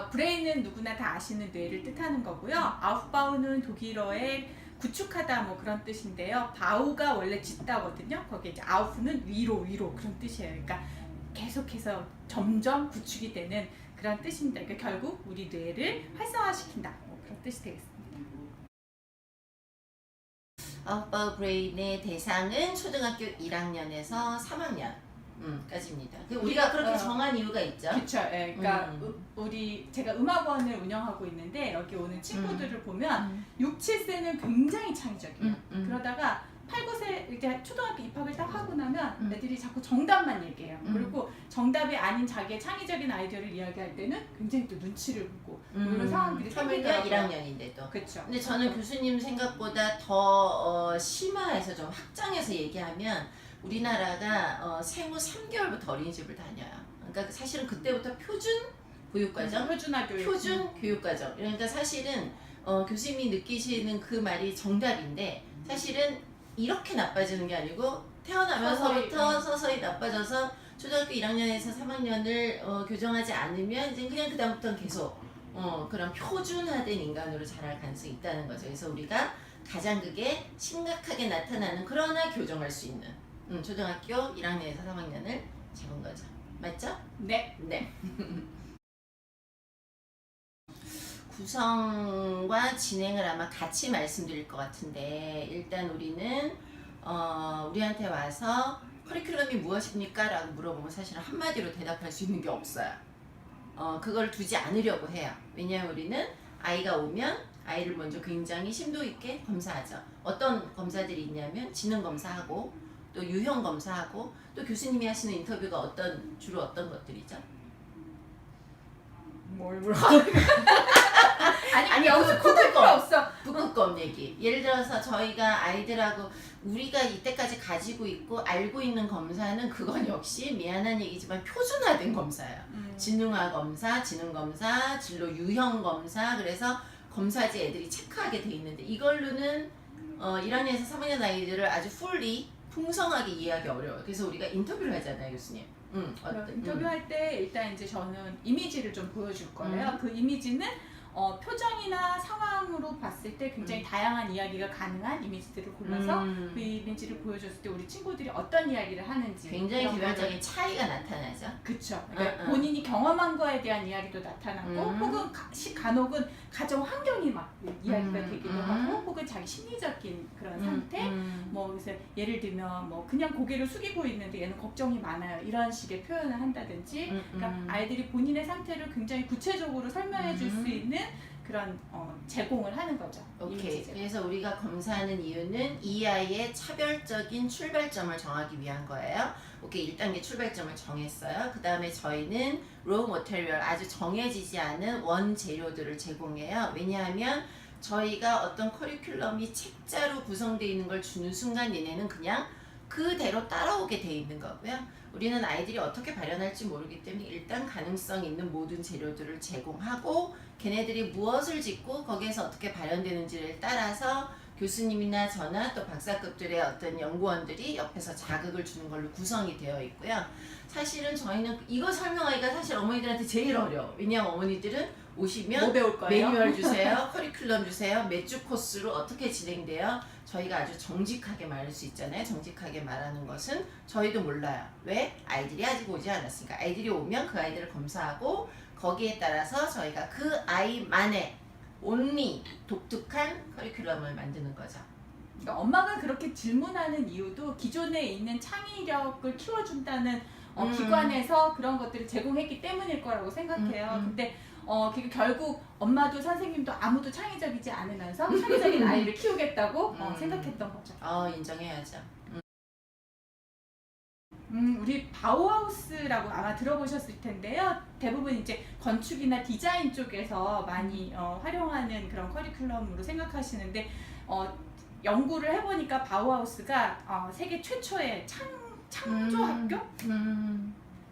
브레인은 누구나 다 아시는 뇌를 뜻하는 거고요. 아우프바우는 독일어의 구축하다 뭐 그런 뜻인데요. 바우가 원래 짓다거든요. 거기에 이제 아우프는 위로 그런 뜻이에요. 그러니까 계속해서 점점 구축이 되는 그런 뜻입니다. 그러니까 결국 우리 뇌를 활성화시킨다. 뭐 그런 뜻이 되겠습니다. 아웃바우 브레인의 대상은 초등학교 1학년에서 3학년 까지입니다. 우리가 그렇게 정한 이유가 있죠. 그렇죠. 예, 그러니까 제가 음악원을 운영하고 있는데 여기 오는 친구들을 보면 6, 7세는 굉장히 창의적이에요. 그러다가 8, 9세 이제 초등학교 입학을 딱 하고 나면 애들이 자꾸 정답만 얘기해요. 그리고 정답이 아닌 자기의 창의적인 아이디어를 이야기할 때는 굉장히 또 눈치를 보고 이런 상황들이 생기더라고요. 1학년인데도. 그렇죠. 근데 저는 교수님 생각보다 더 심화해서 좀 확장해서 얘기하면 우리나라가 생후 3개월부터 어린이집을 다녀요. 그러니까 사실은 그때부터 표준 보육과정, 표준 교육과정. 그러니까 사실은 교수님이 느끼시는 그 말이 정답인데 사실은 이렇게 나빠지는 게 아니고 태어나면서부터 서서히 나빠져서 초등학교 1학년에서 3학년을 교정하지 않으면 이제 그냥 그다음부터는 계속 그런 표준화된 인간으로 자랄 가능성이 있다는 거죠. 그래서 우리가 가장 그게 심각하게 나타나는 그러나 교정할 수 있는 초등학교 1학년에서 3학년을 잡은 거죠. 맞죠? 네. 네. 구성과 진행을 아마 같이 말씀드릴 것 같은데 일단 우리는 우리한테 와서 커리큘럼이 무엇입니까? 라고 물어보면 사실은 한마디로 대답할 수 있는 게 없어요. 그걸 두지 않으려고 해요. 왜냐하면 우리는 아이가 오면 아이를 먼저 굉장히 심도 있게 검사하죠. 어떤 검사들이 있냐면 지능 검사하고 또 유형 검사하고 또 교수님이 하시는 인터뷰가 주로 어떤 것들이죠? 뭘 물어보는 아니 여기서 코드 필요 없어. 북극곰 얘기. 예를 들어서 저희가 아이들하고 우리가 이때까지 가지고 있고 알고 있는 검사는 그건 역시 미안한 얘기지만 표준화된 검사예요. 지능화 검사, 지능 검사, 진로 유형 검사. 그래서 검사지 애들이 체크하게 돼 있는데 이걸로는 1학년에서 3학년 아이들을 아주 풍성하게 이해하기 어려워요. 그래서 우리가 인터뷰를 하잖아요, 교수님. 인터뷰할 때 일단 이제 저는 이미지를 좀 보여줄 거예요. 그 이미지는 표정이나 상황으로 봤을 때 굉장히 다양한 이야기가 가능한 이미지들을 골라서 그 이미지를 보여줬을 때 우리 친구들이 어떤 이야기를 하는지 굉장히 개별적인 차이가 나타나죠. 그쵸. 그러니까 본인이 경험한 거에 대한 이야기도 나타나고 혹은 간혹은 가정 환경이 막 이야기가 되기도 하고 혹은 자기 심리적인 그런 상태 뭐 그래서 예를 들면 뭐 그냥 고개를 숙이고 있는데 얘는 걱정이 많아요 이런 식의 표현을 한다든지 그러니까 아이들이 본인의 상태를 굉장히 구체적으로 설명해 줄 수 있는 그런 제공을 하는 거죠. 오케이. 그래서 우리가 검사하는 이유는 이 아이의 차별적인 출발점을 정하기 위한 거예요. 오케이. 1단계 출발점을 정했어요. 그 다음에 저희는 raw material, 아주 정해지지 않은 원재료들을 제공해요. 왜냐하면 저희가 어떤 커리큘럼이 책자로 구성되어 있는 걸 주는 순간 얘네는 그냥 그대로 따라오게 돼 있는 거고요. 우리는 아이들이 어떻게 발현할지 모르기 때문에 일단 가능성 있는 모든 재료들을 제공하고 걔네들이 무엇을 짓고 거기에서 어떻게 발현되는지를 따라서 교수님이나 저나 또 박사급들의 어떤 연구원들이 옆에서 자극을 주는 걸로 구성이 되어 있고요. 사실은 저희는 이거 설명하기가 사실 어머니들한테 제일 어려워. 왜냐하면 어머니들은 오시면 뭐 배울 거예요? 매뉴얼 주세요, 커리큘럼 주세요, 몇 주 코스로 어떻게 진행돼요. 저희가 아주 정직하게 말할 수 있잖아요. 정직하게 말하는 것은 저희도 몰라요. 왜? 아이들이 아직 오지 않았으니까. 아이들이 오면 그 아이들을 검사하고 거기에 따라서 저희가 그 아이만의 only 독특한 커리큘럼을 만드는 거죠. 그러니까 엄마가 그렇게 질문하는 이유도 기존에 있는 창의력을 키워준다는 기관에서 그런 것들을 제공했기 때문일 거라고 생각해요. 근데 결국 엄마도 선생님도 아무도 창의적이지 않으면서 창의적인 아이를 키우겠다고 생각했던 거죠. 인정해야죠. 우리 바우하우스라고 아마 들어보셨을 텐데요. 대부분 이제 건축이나 디자인 쪽에서 많이 활용하는 그런 커리큘럼으로 생각하시는데 연구를 해보니까 바우하우스가 세계 최초의 창조학교?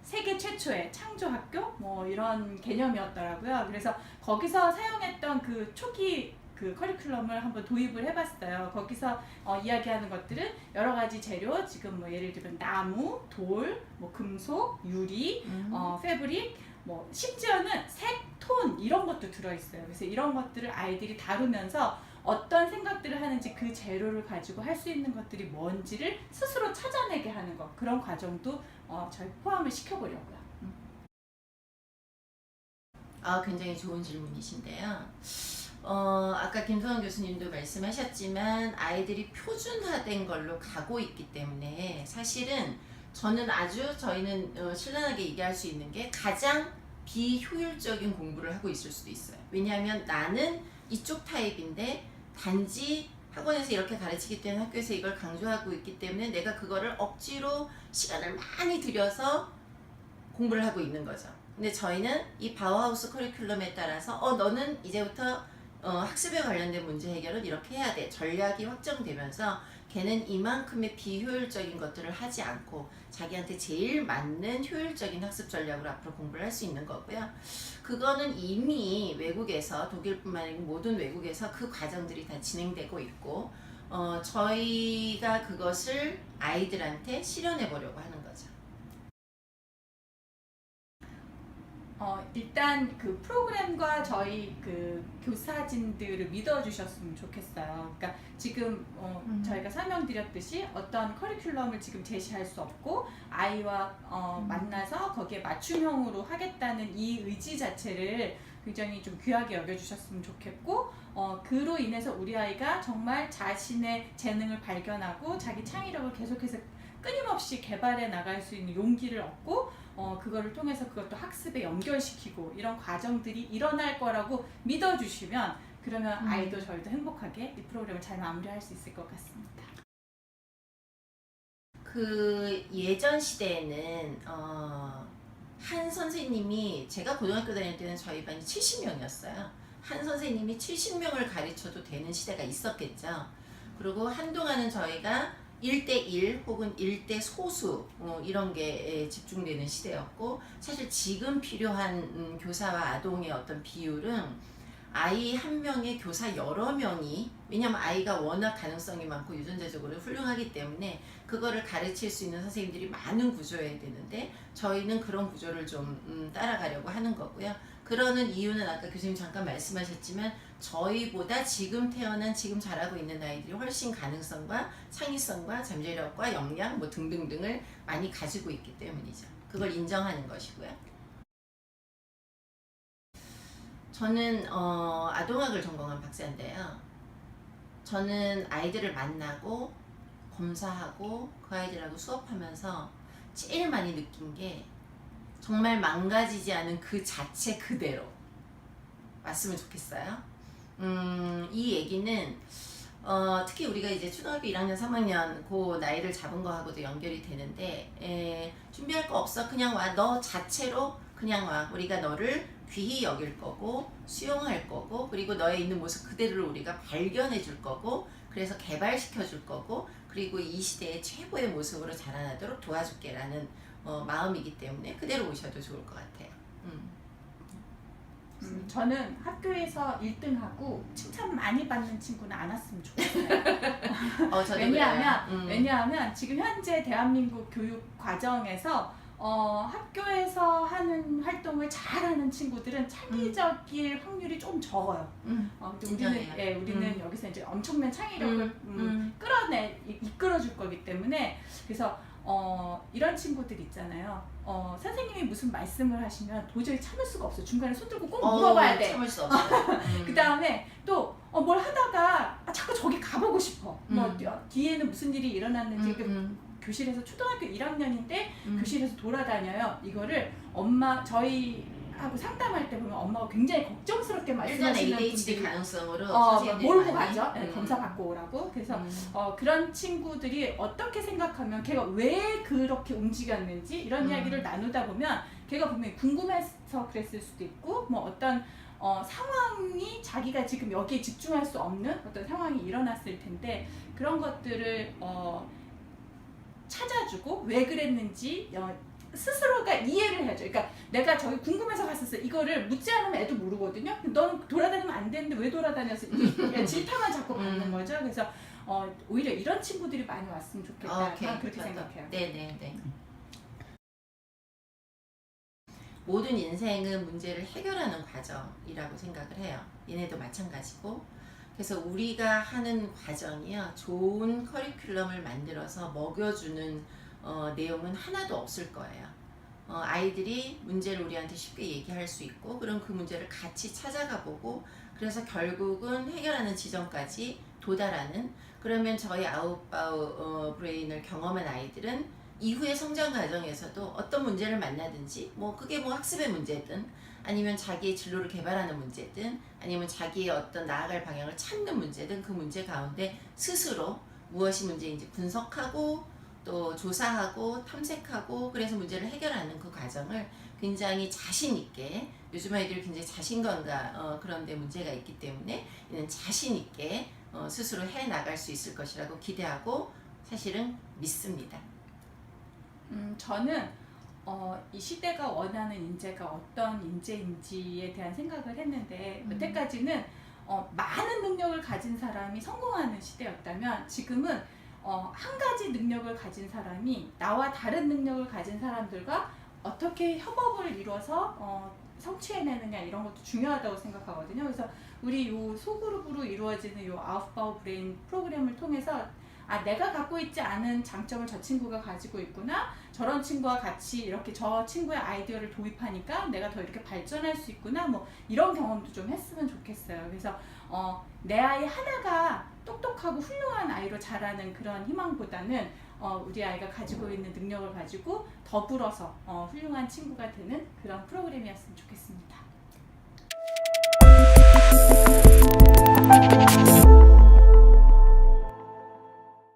세계 최초의 창조학교? 뭐 이런 개념이었더라고요. 그래서 거기서 사용했던 그 초기 그 커리큘럼을 한번 도입을 해봤어요. 거기서 이야기하는 것들은 여러 가지 재료, 지금 뭐 예를 들면 나무, 돌, 뭐 금속, 유리, 패브릭, 뭐 심지어는 색, 톤 이런 것도 들어있어요. 그래서 이런 것들을 아이들이 다루면서 어떤 생각들을 하는지 그 재료를 가지고 할 수 있는 것들이 뭔지를 스스로 찾아내게 하는 것, 그런 과정도 저희 포함을 시켜보려고요. 굉장히 좋은 질문이신데요. 아까 김소영 교수님도 말씀하셨지만 아이들이 표준화된 걸로 가고 있기 때문에 사실은 저희는 신랄하게 얘기할 수 있는 게 가장 비효율적인 공부를 하고 있을 수도 있어요. 왜냐하면 나는 이쪽 타입인데 단지 학원에서 이렇게 가르치기 때문에 학교에서 이걸 강조하고 있기 때문에 내가 그거를 억지로 시간을 많이 들여서 공부를 하고 있는 거죠. 근데 저희는 이 바우하우스 커리큘럼에 따라서 너는 이제부터 학습에 관련된 문제 해결은 이렇게 해야 돼. 전략이 확정되면서 걔는 이만큼의 비효율적인 것들을 하지 않고 자기한테 제일 맞는 효율적인 학습 전략으로 앞으로 공부를 할 수 있는 거고요. 그거는 이미 외국에서 독일뿐만 아니고 모든 외국에서 그 과정들이 다 진행되고 있고 저희가 그것을 아이들한테 실현해 보려고 하는 거죠. 일단 그 프로그램과 저희 그 교사진들을 믿어주셨으면 좋겠어요. 그러니까 지금 저희가 설명드렸듯이 어떤 커리큘럼을 지금 제시할 수 없고 아이와 만나서 거기에 맞춤형으로 하겠다는 이 의지 자체를 굉장히 좀 귀하게 여겨주셨으면 좋겠고 그로 인해서 우리 아이가 정말 자신의 재능을 발견하고 자기 창의력을 계속해서 끊임없이 개발해 나갈 수 있는 용기를 얻고 그거를 통해서 그것도 학습에 연결시키고 이런 과정들이 일어날 거라고 믿어주시면 그러면 아이도 저희도 행복하게 이 프로그램을 잘 마무리할 수 있을 것 같습니다. 그 예전 시대에는 한 선생님이 제가 고등학교 다닐 때는 저희 반이 70명이었어요. 한 선생님이 70명을 가르쳐도 되는 시대가 있었겠죠. 그리고 한동안은 저희가 1대1 혹은 1대 소수 이런 게 집중되는 시대였고 사실 지금 필요한 교사와 아동의 어떤 비율은 아이 한 명에 교사 여러 명이 왜냐면 아이가 워낙 가능성이 많고 유전자적으로 훌륭하기 때문에 그거를 가르칠 수 있는 선생님들이 많은 구조여야 되는데 저희는 그런 구조를 좀 따라가려고 하는 거고요. 그러는 이유는 아까 교수님 잠깐 말씀하셨지만 저희보다 지금 태어난 지금 자라고 있는 아이들이 훨씬 가능성과 창의성과 잠재력과 역량 뭐 등등등을 많이 가지고 있기 때문이죠. 그걸 인정하는 것이고요. 저는 아동학을 전공한 박사인데요. 저는 아이들을 만나고 검사하고 그 아이들하고 수업하면서 제일 많이 느낀 게 정말 망가지지 않은 그 자체 그대로 왔으면 좋겠어요. 이 얘기는 특히 우리가 이제 초등학교 1학년, 3학년 그 나이를 잡은 거하고도 연결이 되는데 준비할 거 없어. 그냥 와. 너 자체로 그냥 와. 우리가 너를 귀히 여길 거고 수용할 거고 그리고 너의 있는 모습 그대로를 우리가 발견해 줄 거고 그래서 개발시켜 줄 거고 그리고 이 시대의 최고의 모습으로 자라나도록 도와줄게 라는 마음이기 때문에 그대로 오셔도 좋을 것 같아요. 저는 학교에서 1등하고 칭찬 많이 받는 친구는 안 왔으면 좋겠어요. 왜냐하면 지금 현재 대한민국 교육 과정에서 학교에서 하는 활동을 잘하는 친구들은 창의적일 확률이 좀 적어요. 우리는 여기서 이제 엄청난 창의력을 이끌어줄 거기 때문에 그래서 이런 친구들 있잖아요. 선생님이 무슨 말씀을 하시면 도저히 참을 수가 없어. 중간에 손 들고 꼭 물어봐야 돼. 참을 수 없어요. 그 다음에 또 뭘 하다가 자꾸 저기 가보고 싶어. 뭐 뒤에는 무슨 일이 일어났는지 교실에서 초등학교 1학년인데 교실에서 돌아다녀요. 이거를 저희하고 상담할 때 보면 엄마가 굉장히 걱정스럽게 말씀하시는 ADHD 가능성으로 몰고 가죠. 검사 받고 오라고. 그래서 그런 친구들이 어떻게 생각하면 걔가 왜 그렇게 움직였는지 이런 이야기를 나누다 보면 걔가 분명히 궁금해서 그랬을 수도 있고 뭐 어떤 상황이 자기가 지금 여기에 집중할 수 없는 어떤 상황이 일어났을 텐데 그런 것들을 찾아주고 왜 그랬는지 스스로가 이해를 해야죠. 그러니까 내가 저기 궁금해서 갔었어. 이거를 묻지 않으면 애도 모르거든요. 넌 돌아다니면 안 되는데 왜 돌아다녔어? 질타만 자꾸 받는 거죠. 그래서 오히려 이런 친구들이 많이 왔으면 좋겠다. 그렇게 생각해요. 네네네. 모든 인생은 문제를 해결하는 과정이라고 생각을 해요. 얘네도 마찬가지고. 그래서 우리가 하는 과정이요, 좋은 커리큘럼을 만들어서 먹여주는 내용은 하나도 없을 거예요. 아이들이 문제를 우리한테 쉽게 얘기할 수 있고, 그럼 그 문제를 같이 찾아가 보고, 그래서 결국은 해결하는 지점까지 도달하는, 그러면 저희 아웃바우 브레인을 경험한 아이들은 이후의 성장 과정에서도 어떤 문제를 만나든지, 뭐 그게 뭐 학습의 문제든 아니면 자기의 진로를 개발하는 문제든 아니면 자기의 어떤 나아갈 방향을 찾는 문제든 그 문제 가운데 스스로 무엇이 문제인지 분석하고 또 조사하고 탐색하고, 그래서 문제를 해결하는 그 과정을 굉장히 자신 있게, 요즘 아이들이 굉장히 자신감과 그런 데 문제가 있기 때문에 이는 자신 있게 스스로 해 나갈 수 있을 것이라고 기대하고 사실은 믿습니다. 저는 이 시대가 원하는 인재가 어떤 인재인지에 대한 생각을 했는데, 여태까지는 많은 능력을 가진 사람이 성공하는 시대였다면, 지금은 한 가지 능력을 가진 사람이 나와 다른 능력을 가진 사람들과 어떻게 협업을 이뤄서 성취해내느냐, 이런 것도 중요하다고 생각하거든요. 그래서 우리 요 소그룹으로 이루어지는 요 아웃바우 브레인 프로그램을 통해서 내가 갖고 있지 않은 장점을 저 친구가 가지고 있구나, 저런 친구와 같이 이렇게 저 친구의 아이디어를 도입하니까 내가 더 이렇게 발전할 수 있구나, 뭐 이런 경험도 좀 했으면 좋겠어요. 그래서 내 아이 하나가 똑똑하고 훌륭한 아이로 자라는 그런 희망보다는 우리 아이가 가지고 있는 능력을 가지고 더불어서 훌륭한 친구가 되는 그런 프로그램이었으면 좋겠습니다.